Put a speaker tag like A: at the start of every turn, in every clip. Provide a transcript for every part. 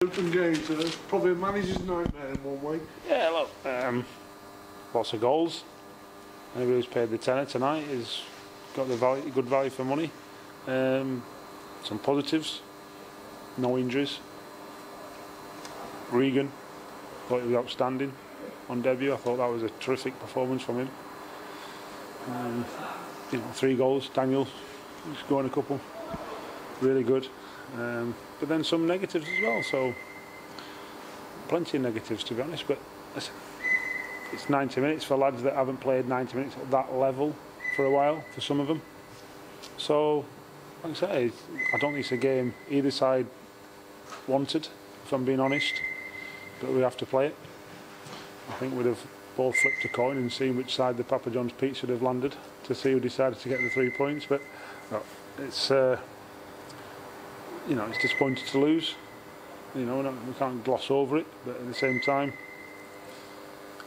A: Open game, so it's probably a manager's nightmare in one way.
B: Yeah, look, lots of goals. Anybody who's paid the tenner tonight has got the good value for money. Some positives, no injuries. Regan, thought he was outstanding on debut. I thought that was a terrific performance from him. 3 goals. Daniel, he's scoring a couple. Really good. But then some negatives as well. So plenty of negatives, to be honest. But listen, it's 90 minutes for lads that haven't played 90 minutes at that level for a while, for some of them. So, like I say, I don't think it's a game either side wanted, if I'm being honest. But we have to play it. I think we'd have both flipped a coin and seen which side the Papa John's pizza would have landed to see who decided to get the 3 points. But it's it's disappointing to lose. We can't gloss over it, but at the same time,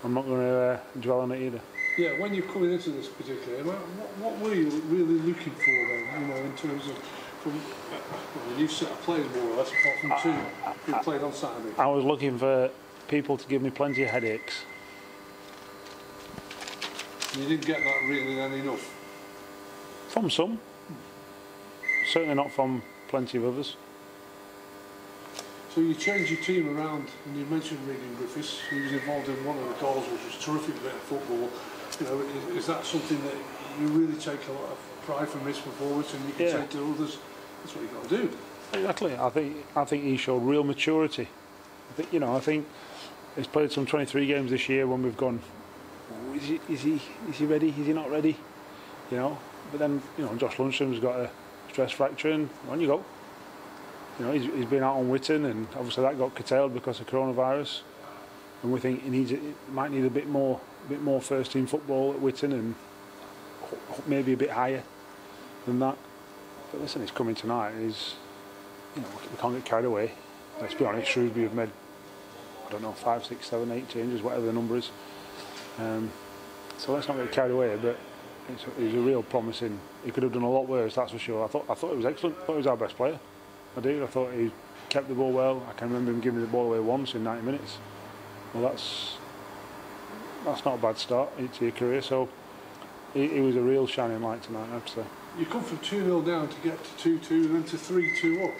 B: I'm not going to dwell on it either.
A: Yeah, when you're coming into this particular game, what were you really looking for then? In terms of a new set of players, more or less, apart from 2 who played on Saturday.
B: I was looking for people to give me plenty of headaches.
A: You didn't get that really then enough?
B: From some. Certainly not from plenty of others.
A: So you changed your team around, and you mentioned Regan Griffiths, who was involved in one of the goals, which was a terrific bit of football. Is that something that you really take a lot of pride from his performance, and you can say to others, that's what you've got to do?
B: Exactly. I think he showed real maturity. I think he's played some 23 games this year when we've gone, is he ready? Is he not ready? But then Josh Lundstrom's got a stress fracture, and on you go. He's been out on Witten, and obviously that got curtailed because of coronavirus. And we think he might need a bit more first team football at Witten, and maybe a bit higher than that. But listen, he's coming tonight. We can't get carried away. Let's be honest, Shrewsbury have made, 5, 6, 7, 8 changes, whatever the number is. So let's not get carried away. But he's a real promising. He could have done a lot worse, that's for sure. I thought he was excellent. I thought he was our best player. I do. I thought he kept the ball well. I can remember him giving the ball away once in 90 minutes. Well, that's not a bad start to your career. So he was a real shining light tonight, I have to say.
A: You come from 2-0 down to get to 2-2 and then to 3-2 up.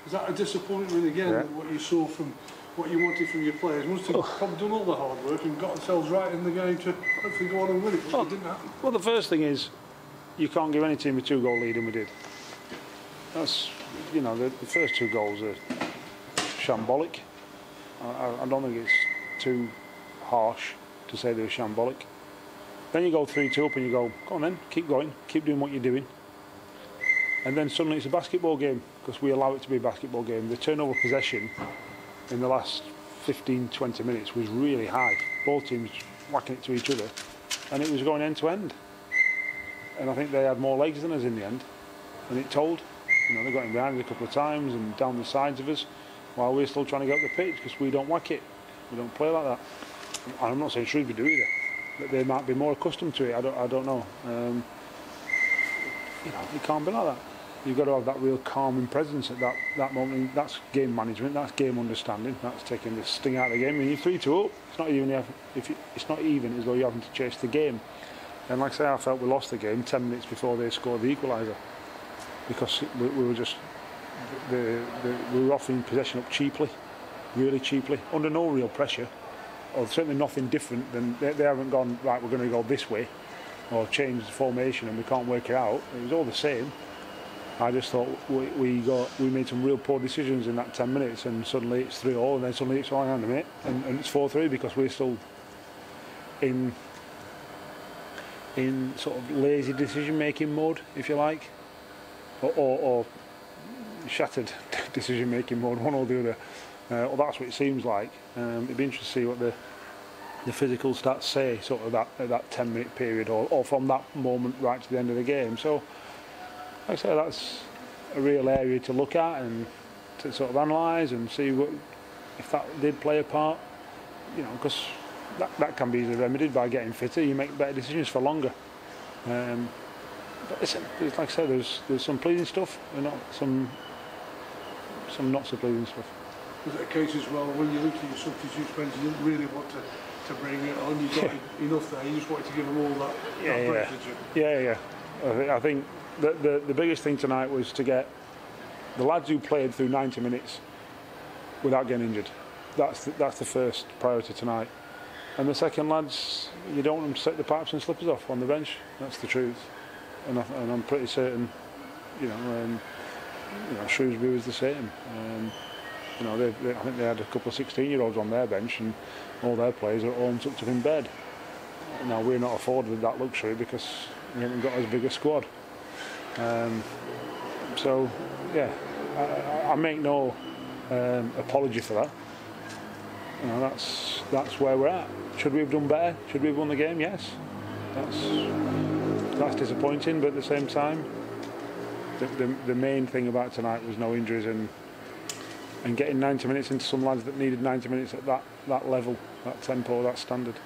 A: Is that a disappointment again? Yeah. What you saw from what you wanted from your players? Must have probably done all the hard work and got themselves right in the game to hopefully go on and win it. But it didn't happen.
B: Well, the first thing is you can't give any team a 2-goal lead, and we did. That's the first 2 goals are shambolic. I don't think it's too harsh to say they were shambolic. Then you go 3-2 up and you go on then, keep going, keep doing what you're doing. And then suddenly it's a basketball game, because we allow it to be a basketball game. The turnover possession in the last 15-20 minutes was really high. Both teams whacking it to each other, and it was going end to end. And I think they had more legs than us in the end, and it told. They got in behind us a couple of times and down the sides of us, while we're still trying to get up the pitch because we don't whack it. We don't play like that. And I'm not saying Shrewsbury do either, but they might be more accustomed to it. I don't know. It can't be like that. You've got to have that real calming presence at that moment. That's game management. That's game understanding. That's taking the sting out of the game. When you're 3-2 up, it's not even as though you're having to chase the game. And like I say, I felt we lost the game 10 minutes before they scored the equaliser, because we were just we were offering possession up cheaply, really cheaply, under no real pressure, or certainly nothing different than they haven't gone right. We're going to go this way, or change the formation, and we can't work it out. It was all the same. I just thought we made some real poor decisions in that 10 minutes, and suddenly it's 3-0, and then suddenly it's hang on a minute, and it's 4-3 because we're still in sort of lazy decision-making mode, if you like, or shattered decision-making mode, one or the other. Well, that's what it seems like. It'd be interesting to see what the physical stats say, sort of that 10-minute period, or from that moment right to the end of the game. So, like I say, that's a real area to look at and to sort of analyse and see if that did play a part. Because that can be easily remedied by getting fitter. You make better decisions for longer. But listen, like I said, there's some pleasing stuff and some not so pleasing stuff.
A: Was it a case as well, when you looked at your substitute bench, you didn't really want to bring it on, you got enough there, you just wanted to give them all that breath, did you?
B: Yeah. I think the biggest thing tonight was to get the lads who played through 90 minutes without getting injured. That's the first priority tonight. And the second, lads, you don't want them to set the pipes and slippers off on the bench. That's the truth. And I'm pretty certain, Shrewsbury was the same. I think they had a couple of 16-year-olds on their bench, and all their players are at home tucked up in bed. Now, we're not afforded that luxury because we haven't got as big a squad. I make no apology for that. That's where we're at. Should we have done better? Should we have won the game? Yes. That's disappointing, but at the same time, the main thing about tonight was no injuries and getting 90 minutes into some lads that needed 90 minutes at that level, that tempo, that standard.